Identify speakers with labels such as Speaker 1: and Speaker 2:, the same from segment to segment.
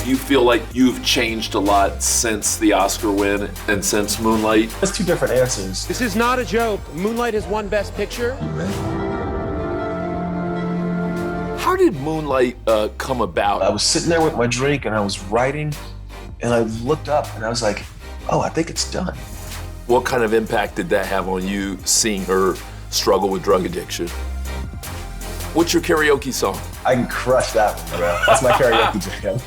Speaker 1: You feel like you've changed a lot since the Oscar win and since Moonlight?
Speaker 2: There's two different answers.
Speaker 3: This is not a joke. Moonlight has won Best Picture.
Speaker 1: How did Moonlight come about?
Speaker 2: I was sitting there with my drink and I was writing and I looked up and I was like, oh, I think it's done.
Speaker 1: What kind of impact did that have on you, seeing her struggle with drug addiction? What's your karaoke song?
Speaker 2: I can crush that one, bro. That's my karaoke jam.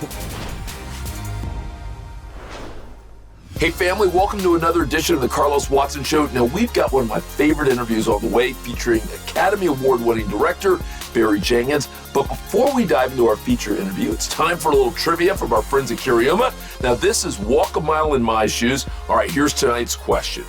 Speaker 1: Hey family, welcome to another edition of the Carlos Watson Show. Now we've got one of my favorite interviews on the way featuring Academy Award-winning director Barry Jenkins. But before we dive into our feature interview, it's time for a little trivia from our friends at Curioma. Now this is Walk a Mile in My Shoes. All right, here's tonight's question.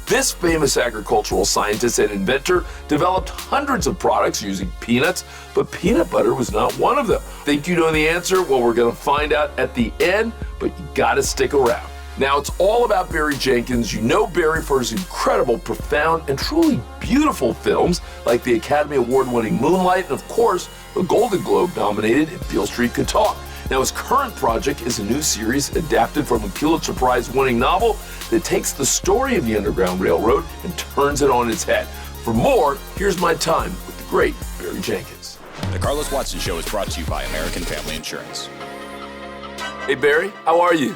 Speaker 1: This famous agricultural scientist and inventor developed hundreds of products using peanuts, but peanut butter was not one of them. Think you know the answer? Well, we're gonna find out at the end, but you gotta stick around. Now, it's all about Barry Jenkins. You know Barry for his incredible, profound, and truly beautiful films like the Academy Award-winning Moonlight and, of course, the Golden Globe-nominated If Beale Street Could Talk. Now, his current project is a new series adapted from a Pulitzer Prize-winning novel that takes the story of the Underground Railroad and turns it on its head. For more, here's my time with the great Barry Jenkins.
Speaker 4: The Carlos Watson Show is brought to you by American Family Insurance.
Speaker 1: Hey, Barry, how are you?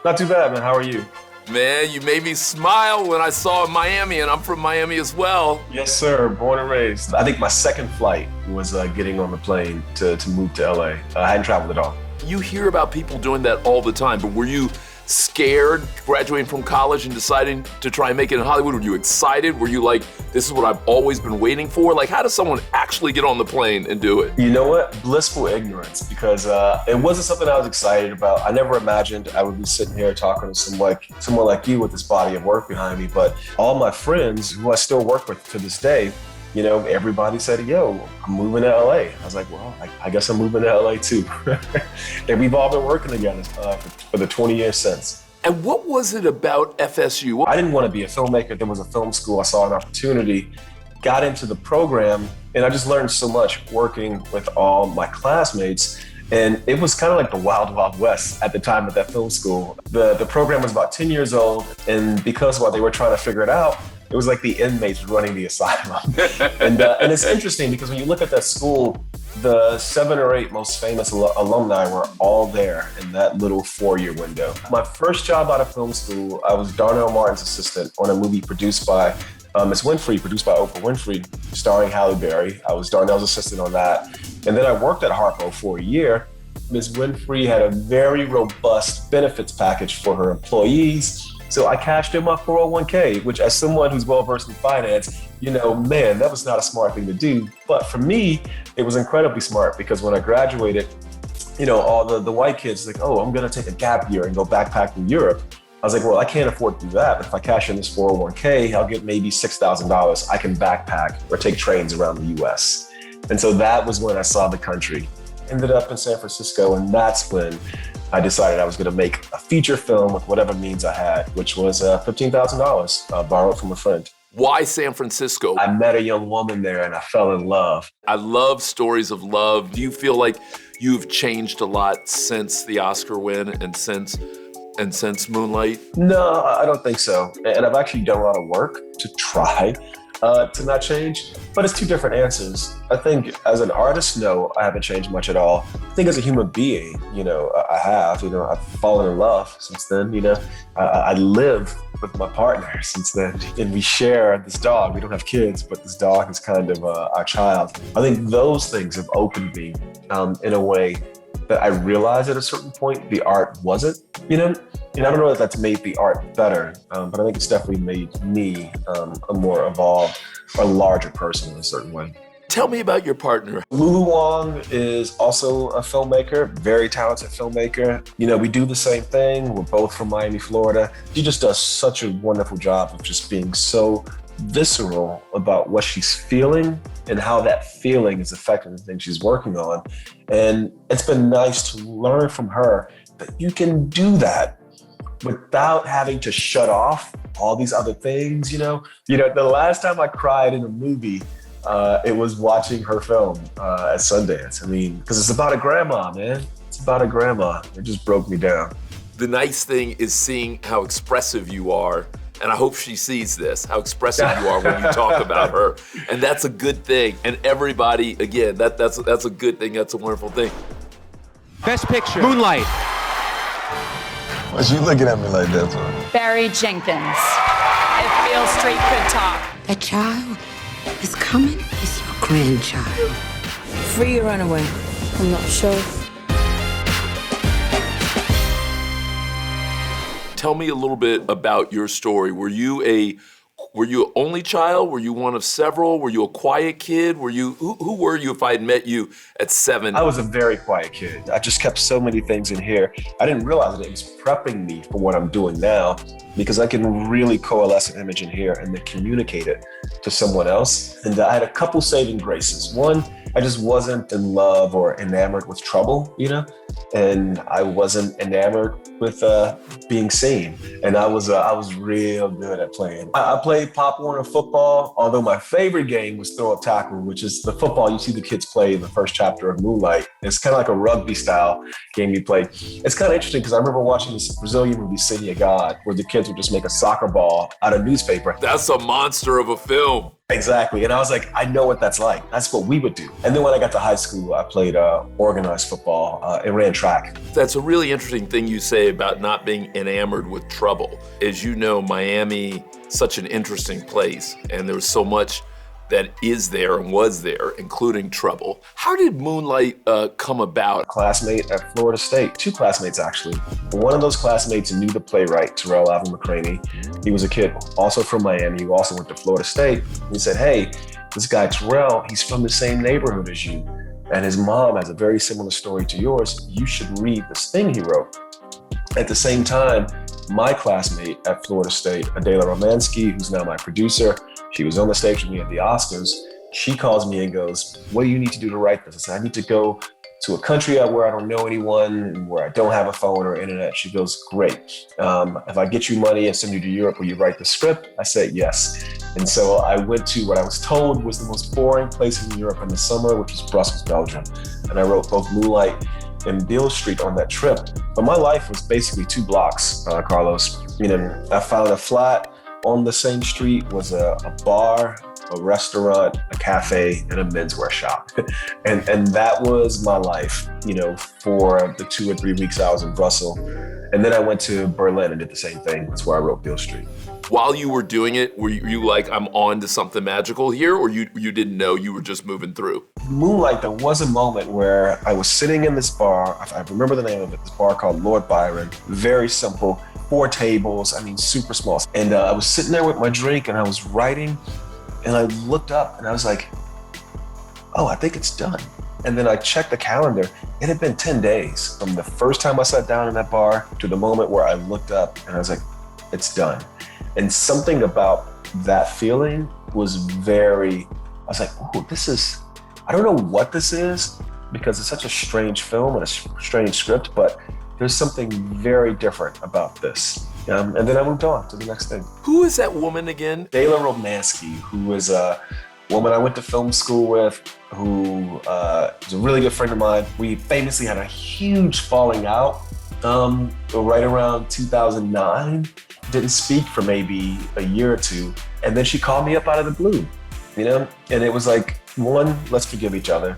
Speaker 2: Not too bad, man. How are you?
Speaker 1: Man, you made me smile when I saw Miami, and I'm from Miami as well.
Speaker 2: Yes, sir. Born and raised. I think my second flight was getting on the plane to move to LA. I hadn't traveled at all.
Speaker 1: You hear about people doing that all the time, but were you scared graduating from college and deciding to try and make it in Hollywood? Were you excited? Were you like, this is what I've always been waiting for? Like, how does someone actually get on the plane and do it?
Speaker 2: You know what? Blissful ignorance, because it wasn't something I was excited about. I never imagined I would be sitting here talking to someone like you with this body of work behind me. But all my friends who I still work with to this day, you know, everybody said, yo, I'm moving to LA. I was like, well, I guess I'm moving to LA too. And we've all been working together for the 20 years since.
Speaker 1: And what was it about FSU?
Speaker 2: I didn't want to be a filmmaker. There was a film school. I saw an opportunity, got into the program, and I just learned so much working with all my classmates. And it was kind of like the wild, wild west at the time at that film school. The program was about 10 years old, and because while they were trying to figure it out, it was like the inmates running the asylum. And it's interesting because when you look at that school, the 7 or 8 most famous alumni were all there in that little 4-year window. My first job out of film school, I was Darnell Martin's assistant on a movie produced by Miss Winfrey, produced by Oprah Winfrey, starring Halle Berry. I was Darnell's assistant on that. And then I worked at Harpo for a year. Ms. Winfrey had a very robust benefits package for her employees. So I cashed in my 401k, which as someone who's well-versed in finance, you know, man, that was not a smart thing to do. But for me, it was incredibly smart because when I graduated, you know, all the white kids like, oh, I'm gonna take a gap year and go backpack in Europe. I was like, well, I can't afford to do that. But if I cash in this 401k, I'll get maybe $6,000. I can backpack or take trains around the US. And so that was when I saw the country. Ended up in San Francisco, and that's when I decided I was going to make a feature film with whatever means I had, which was $15,000 borrowed from a friend.
Speaker 1: Why San Francisco?
Speaker 2: I met a young woman there and I fell in love.
Speaker 1: I love stories of love. Do you feel like you've changed a lot since the Oscar win and since Moonlight?
Speaker 2: No, I don't think so. And I've actually done a lot of work to try to not change, but it's two different answers. I think as an artist, no, I haven't changed much at all. I think as a human being, you know, I have, you know, I've fallen in love since then, you know. I live with my partner since then, and we share this dog. We don't have kids, but this dog is kind of our child. I think those things have opened me in a way that I realized at a certain point the art wasn't, you know? And I don't know if that's made the art better, but I think it's definitely made me a more evolved, a larger person in a certain way.
Speaker 1: Tell me about your partner.
Speaker 2: Lulu Wong is also a filmmaker, very talented filmmaker. You know, we do the same thing. We're both from Miami, Florida. She just does such a wonderful job of just being so visceral about what she's feeling and how that feeling is affecting the thing she's working on. And it's been nice to learn from her that you can do that without having to shut off all these other things, you know? The last time I cried in a movie, it was watching her film at Sundance. I mean, because it's about a grandma, man. It's It's about a grandma. It just broke me down.
Speaker 1: The nice thing is seeing how expressive you are, and I hope she sees this, how expressive you are when you talk about her. And that's a good thing. And everybody, again, that's a good thing. That's a wonderful thing.
Speaker 3: Best Picture, Moonlight.
Speaker 5: Why's you looking at me like that for?
Speaker 6: Barry Jenkins. If Beale Street could talk.
Speaker 7: That child is coming is your grandchild.
Speaker 8: Free or run away? I'm not sure.
Speaker 1: Tell me a little bit about your story. Were you an only child? Were you one of several? Were you a quiet kid? Who were you if I had met you at 7?
Speaker 2: I was a very quiet kid. I just kept so many things in here. I didn't realize that it was prepping me for what I'm doing now, because I can really coalesce an image in here and then communicate it to someone else. And I had a couple saving graces. One, I just wasn't in love or enamored with trouble, you know? And I wasn't enamored with being seen. And I was real good at playing. I played Pop Warner football, although my favorite game was throw up tackle, which is the football you see the kids play in the first chapter of Moonlight. It's kind of like a rugby style game you play. It's kind of interesting because I remember watching this Brazilian movie, City of God, where the kids would just make a soccer ball out of newspaper.
Speaker 1: That's a monster of a film.
Speaker 2: Exactly. And I was like, I know what that's like. That's what we would do. And then when I got to high school, I played organized football and ran track.
Speaker 1: That's a really interesting thing you say about not being enamored with trouble. As you know, Miami, such an interesting place, and there's so much that is there and was there, including trouble. How did Moonlight come about?
Speaker 2: A classmate at Florida State, 2 classmates actually. One of those classmates knew the playwright, Terrell Alvin McCraney. He was a kid also from Miami, who also went to Florida State. He said, hey, this guy Terrell, he's from the same neighborhood as you, and his mom has a very similar story to yours. You should read this thing he wrote. At the same time, my classmate at Florida State, Adela Romansky, who's now my producer, she was on the stage with me at the Oscars. She calls me and goes, what do you need to do to write this? I said, I need to go to a country where I don't know anyone and where I don't have a phone or internet. She goes, great. If I get you money and send you to Europe, will you write the script? I said, yes. And so I went to what I was told was the most boring place in Europe in the summer, which was Brussels, Belgium. And I wrote both Moonlight and Beale Street on that trip. But my life was basically 2 blocks, Carlos. You know, I found a flat. On the same street was a bar, a restaurant, a cafe, and a menswear shop. and that was my life, you know, for the 2 or 3 weeks I was in Brussels. And then I went to Berlin and did the same thing. That's where I wrote Beale Street.
Speaker 1: While you were doing it, were you like, I'm on to something magical here, or you didn't know, you were just moving through?
Speaker 2: Moonlight, there was a moment where I was sitting in this bar, I remember the name of it, this bar called Lord Byron, very simple, 4 tables, I mean, super small. And I was sitting there with my drink and I was writing, and I looked up and I was like, oh, I think it's done. And then I checked the calendar. It had been 10 days from the first time I sat down in that bar to the moment where I looked up and I was like, it's done. And something about that feeling was I was like, oh, I don't know what this is, because it's such a strange film and a strange script, but there's something very different about this. And then I moved on to the next thing.
Speaker 1: Who is that woman again?
Speaker 2: Adela Romansky, who is a woman I went to film school with, who is a really good friend of mine. We famously had a huge falling out right around 2009. Didn't speak for maybe a year or 2. And then she called me up out of the blue, you know? And it was like, 1, let's forgive each other.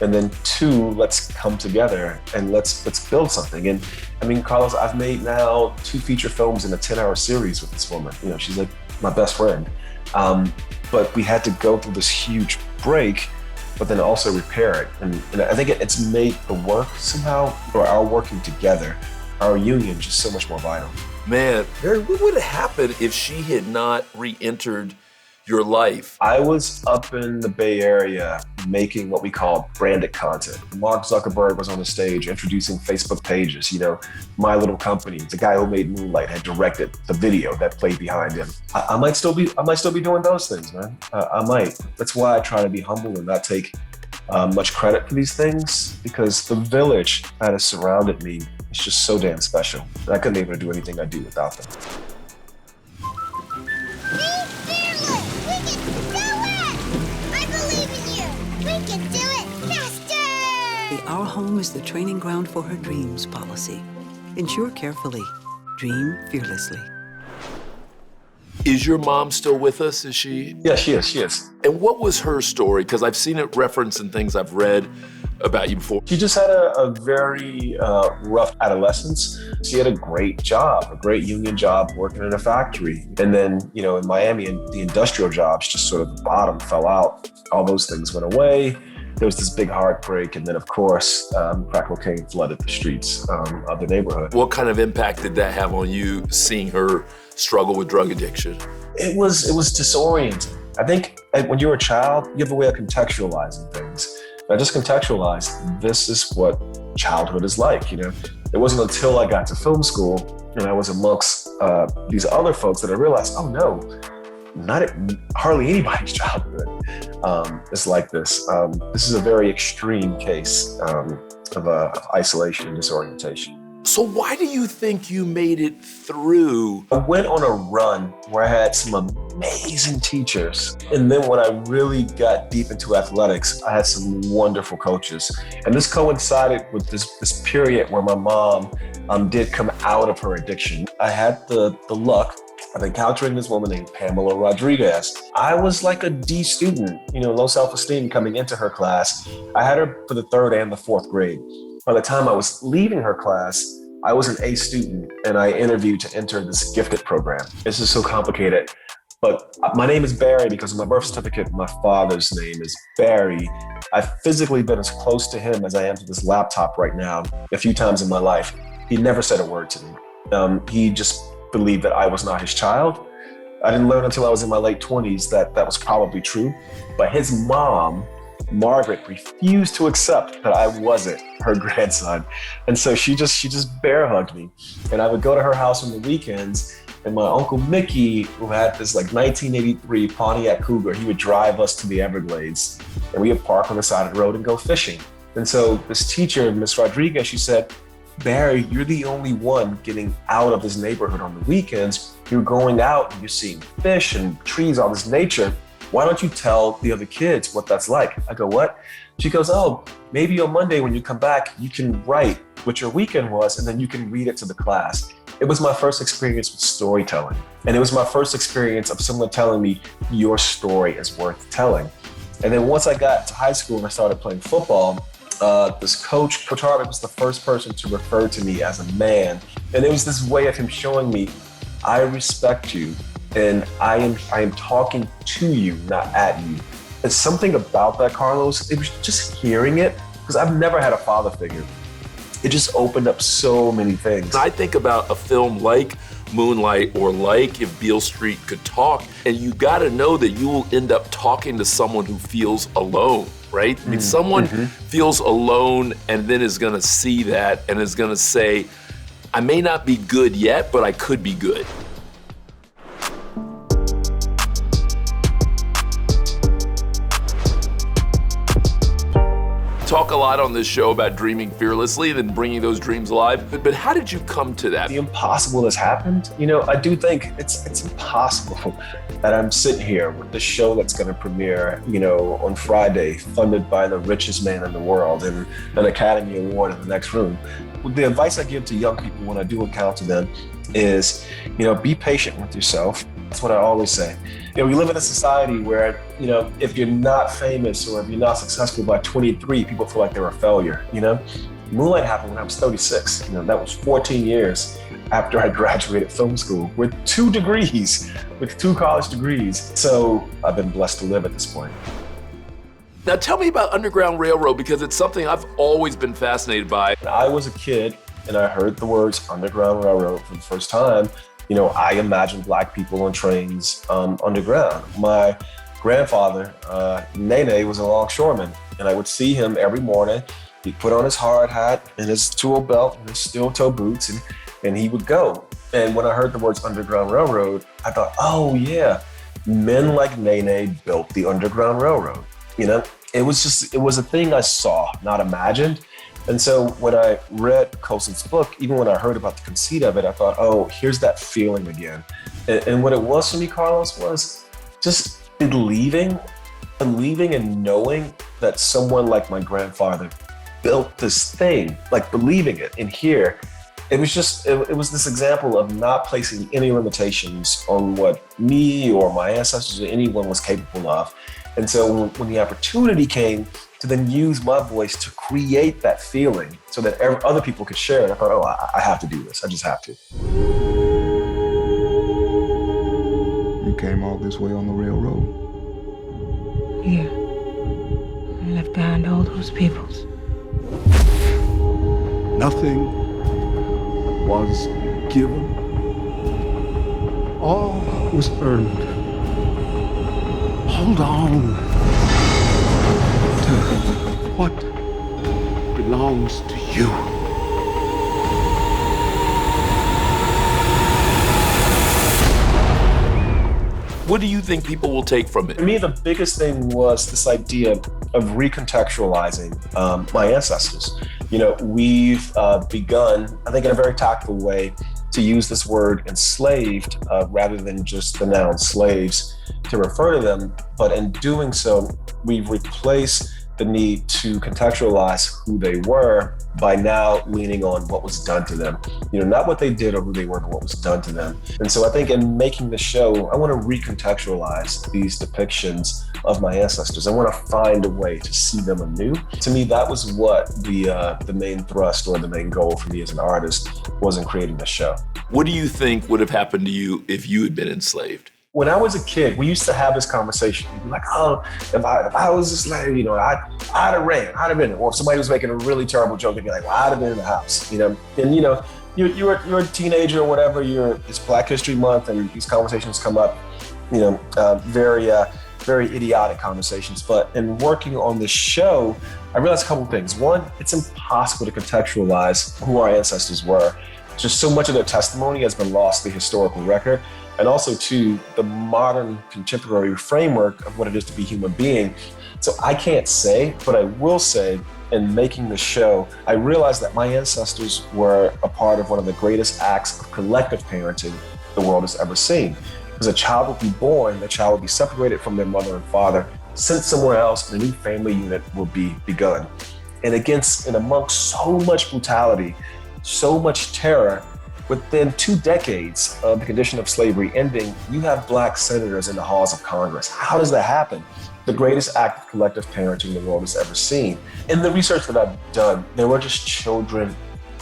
Speaker 2: And then 2, let's come together and let's build something. And I mean, Carlos, I've made now 2 feature films in a 10-hour series with this woman. You know, she's like my best friend. But we had to go through this huge break, but then also repair it. And I think it's made the work somehow, or our working together, our union, just so much more vital.
Speaker 1: Man, Barry, what would have happened if she had not re-entered your life?
Speaker 2: I was up in the Bay Area making what we call branded content. Mark Zuckerberg was on the stage introducing Facebook pages. You know, My Little Company, the guy who made Moonlight, had directed the video that played behind him. I might still be doing those things, man. I might. That's why I try to be humble and not take much credit for these things, because the village that has surrounded me is just so damn special. I couldn't be able to do anything I do without them.
Speaker 9: the "Our home is the training ground for her dreams" policy. Insure carefully. Dream fearlessly.
Speaker 1: Is your mom still with us? Is she?
Speaker 2: Yeah, she is.
Speaker 1: And what was her story? Because I've seen it referenced in things I've read about you before.
Speaker 2: She just had a very rough adolescence. She had a great job, a great union job working in a factory. And then, in Miami, the industrial jobs just sort of the bottom fell out. All those things went away. There was this big heartbreak. And then, of course, crack cocaine flooded the streets of the neighborhood.
Speaker 1: What kind of impact did that have on you, seeing her struggle with drug addiction?
Speaker 2: It was disorienting. I think when you're a child, you have a way of contextualizing things. I just contextualized, this is what childhood is like, It wasn't until I got to film school and I was amongst these other folks that I realized, oh no, hardly anybody's childhood is like this. This is a very extreme case of isolation and disorientation.
Speaker 1: So why do you think you made it through?
Speaker 2: I went on a run where I had some amazing teachers. And then when I really got deep into athletics, I had some wonderful coaches. And this coincided with this period where my mom did come out of her addiction. I had the luck of encountering this woman named Pamela Rodriguez. I was like a D student, low self-esteem coming into her class. I had her for the 3rd and the 4th grade. By the time I was leaving her class, I was an A student and I interviewed to enter this gifted program. This is so complicated, but my name is Barry because on my birth certificate, my father's name is Barry. I've physically been as close to him as I am to this laptop right now a few times in my life. He never said a word to me. He just believed that I was not his child. I didn't learn until I was in my late 20s that was probably true, but his mom, Margaret, refused to accept that I wasn't her grandson. And so she just bear hugged me. And I would go to her house on the weekends, and my Uncle Mickey, who had this 1983 Pontiac Cougar, he would drive us to the Everglades, and we would park on the side of the road and go fishing. And so this teacher, Miss Rodriguez, she said, Barry, you're the only one getting out of this neighborhood on the weekends. You're going out and you're seeing fish and trees, all this nature. Why don't you tell the other kids what that's like? I go, what? She goes, oh, maybe on Monday when you come back, you can write what your weekend was, and then you can read it to the class. It was my first experience with storytelling. And it was my first experience of someone telling me, your story is worth telling. And then once I got to high school and I started playing football, this coach, Coach Harvick, was the first person to refer to me as a man. And it was this way of him showing me, I respect you. And I am talking to you, not at you. It's something about that, Carlos. It was just hearing it, because I've never had a father figure. It just opened up so many things.
Speaker 1: I think about a film like Moonlight or like If Beale Street Could Talk, and you got to know that you will end up talking to someone who feels alone, right? I mean, someone feels alone and then is going to see that and is going to say, I may not be good yet, but I could be good. Talk a lot on this show about dreaming fearlessly and then bringing those dreams alive. But how did you come to that?
Speaker 2: The impossible has happened. I do think it's impossible that I'm sitting here with this show that's going to premiere, on Friday, funded by the richest man in the world and an Academy Award in the next room. The advice I give to young people when I do encounter them is, be patient with yourself. That's what I always say. We live in a society where, if you're not famous or if you're not successful by 23, people feel like they're a failure, Moonlight happened when I was 36. That was 14 years after I graduated film school with 2 degrees, with 2 college degrees. So I've been blessed to live at this point.
Speaker 1: Now tell me about Underground Railroad, because it's something I've always been fascinated by.
Speaker 2: When I was a kid and I heard the words Underground Railroad for the first time, I imagined Black people on trains underground. My grandfather, Nene, was a longshoreman, and I would see him every morning. He'd put on his hard hat and his tool belt and his steel toe boots, and he would go. And when I heard the words Underground Railroad, I thought, oh yeah, men like Nene built the Underground Railroad. It was a thing I saw, not imagined. And so when I read Colson's book, even when I heard about the conceit of it, I thought, oh, here's that feeling again. And what it was for me, Carlos, was just believing and knowing that someone like my grandfather built this thing, like believing it. And here, it was just, it was this example of not placing any limitations on what me or my ancestors or anyone was capable of. And so when the opportunity came to then use my voice to create that feeling so that other people could share it, I thought, oh, I have to do this. I just have to.
Speaker 5: You came all this way on the railroad?
Speaker 7: Yeah. I left behind all those peoples.
Speaker 10: Nothing was given. All was earned. Hold on to what belongs to you.
Speaker 1: What do you think people will take from it?
Speaker 2: For me, the biggest thing was this idea of recontextualizing my ancestors. You know, we've begun, I think in a very tactful way, to use this word enslaved rather than just the noun slaves to refer to them. But in doing so, we've replaced the need to contextualize who they were by now leaning on what was done to them. You know, not what they did or who they were, but what was done to them. And so I think in making the show, I want to recontextualize these depictions of my ancestors. I want to find a way to see them anew. To me, that was what the main thrust or the main goal for me as an artist was in creating the show.
Speaker 1: What do you think would have happened to you if you had been enslaved?
Speaker 2: When I was a kid, we used to have this conversation. We'd be like, oh, if I was a slave, you know, I'd have ran, I'd have been. Or if somebody was making a really terrible joke, they'd be like, well, I'd have been in the house, you know. And you know, you're a teenager or whatever. It's Black History Month, and these conversations come up. You know, very idiotic conversations. But in working on this show, I realized a couple of things. One, it's impossible to contextualize who our ancestors were. Just so much of their testimony has been lost to the historical record. And also to the modern contemporary framework of what it is to be a human being. So I can't say, but I will say in making the show, I realized that my ancestors were a part of one of the greatest acts of collective parenting the world has ever seen. Because a child will be born, the child will be separated from their mother and father, sent somewhere else, and a new family unit will be begun. And amongst so much brutality, so much terror, within 2 decades of the condition of slavery ending, you have Black senators in the halls of Congress. How does that happen? The greatest act of collective parenting the world has ever seen. In the research that I've done, there were just children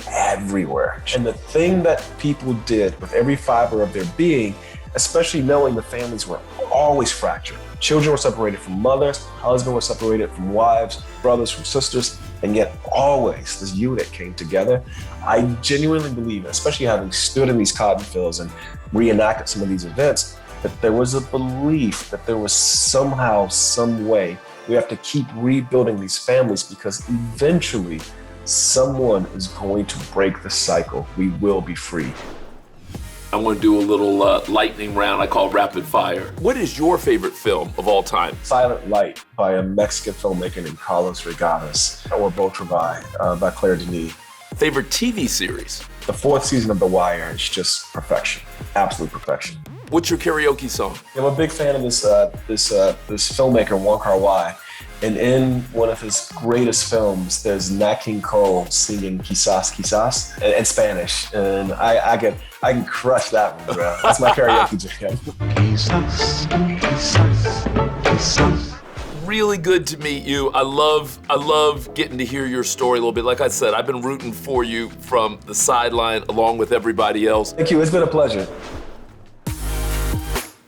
Speaker 2: everywhere. And the thing that people did with every fiber of their being, especially knowing the families were always fractured. Children were separated from mothers, husbands were separated from wives, brothers from sisters, and yet always this unit came together. I genuinely believe, especially having stood in these cotton fields and reenacted some of these events, that there was a belief that there was somehow, some way, we have to keep rebuilding these families because eventually someone is going to break the cycle. We will be free.
Speaker 1: I want to do a little lightning round I call rapid fire. What is your favorite film of all time?
Speaker 2: Silent Light by a Mexican filmmaker named Carlos Regadas, or Beau Travail by Claire Denis.
Speaker 1: Favorite TV series?
Speaker 2: The 4th season of The Wire is just perfection, absolute perfection.
Speaker 1: What's your karaoke song?
Speaker 2: I'm a big fan of this filmmaker, Wong Kar-wai. And in one of his greatest films, there's Nat King Cole singing Quizás, Quizás in Spanish. And I can crush that one, bro. That's my karaoke jam.
Speaker 10: Quizás, quizás, quizás.
Speaker 1: Really good to meet you. I love getting to hear your story a little bit. Like I said, I've been rooting for you from the sideline along with everybody else.
Speaker 2: Thank you, it's been a pleasure.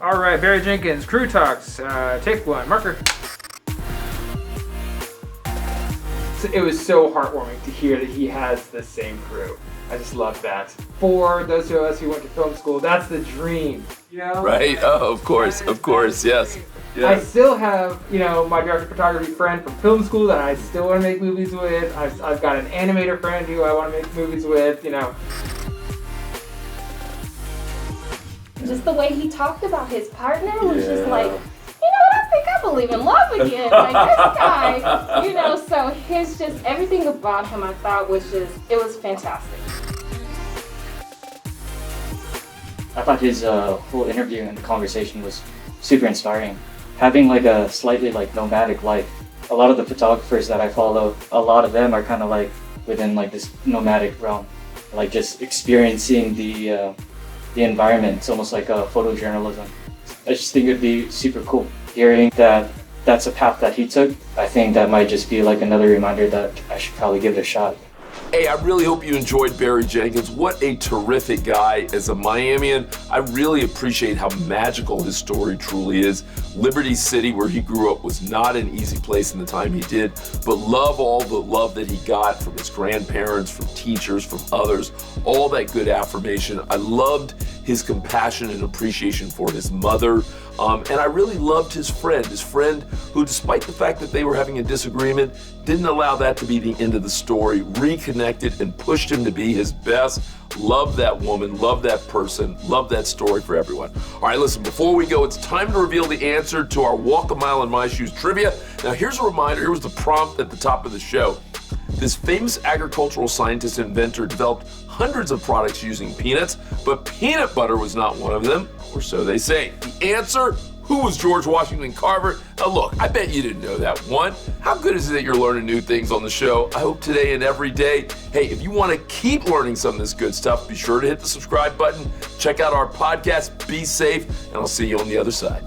Speaker 3: All right, Barry Jenkins, Crew Talks, take 1, marker. It was so heartwarming to hear that he has the same crew. I just love that. For those of us who went to film school, that's the dream, you know?
Speaker 1: Right, oh, of course, yes.
Speaker 3: I still have, you know, my director of photography friend from film school that I still want to make movies with. I've got an animator friend who I want to make movies with, you know.
Speaker 11: Just the way he talked about his partner was just like, you know what, I think I believe in love again. Like this guy, you know, so his just, everything about him I thought was just, it was fantastic.
Speaker 12: I thought his whole interview and the conversation was super inspiring. Having like a slightly like nomadic life a lot of the photographers that I follow, a lot of them are kind of like within like this nomadic realm, like just experiencing the environment. It's almost like a photojournalism. I just think it'd be super cool hearing that that's a path that he took. I think that might just be like another reminder that I should probably give it a shot.
Speaker 1: Hey, I really hope you enjoyed Barry Jenkins. What a terrific guy. As a Miamian, I really appreciate how magical his story truly is. Liberty City, where he grew up, was not an easy place in the time he did, but love all the love that he got from his grandparents, from teachers, from others, all that good affirmation. I loved his compassion and appreciation for his mother. And I really loved his friend who, despite the fact that they were having a disagreement, didn't allow that to be the end of the story, reconnected and pushed him to be his best. Love that woman, love that person, love that story for everyone. All right, listen, before we go, it's time to reveal the answer to our Walk a Mile in My Shoes trivia. Now, here's a reminder, here was the prompt at the top of the show. This famous agricultural scientist and inventor developed hundreds of products using peanuts, but peanut butter was not one of them, or so they say. The answer, who was George Washington Carver? Now look, I bet you didn't know that one. How good is it that you're learning new things on the show? I hope today and every day. Hey, if you want to keep learning some of this good stuff, be sure to hit the subscribe button. Check out our podcast, be safe, and I'll see you on the other side.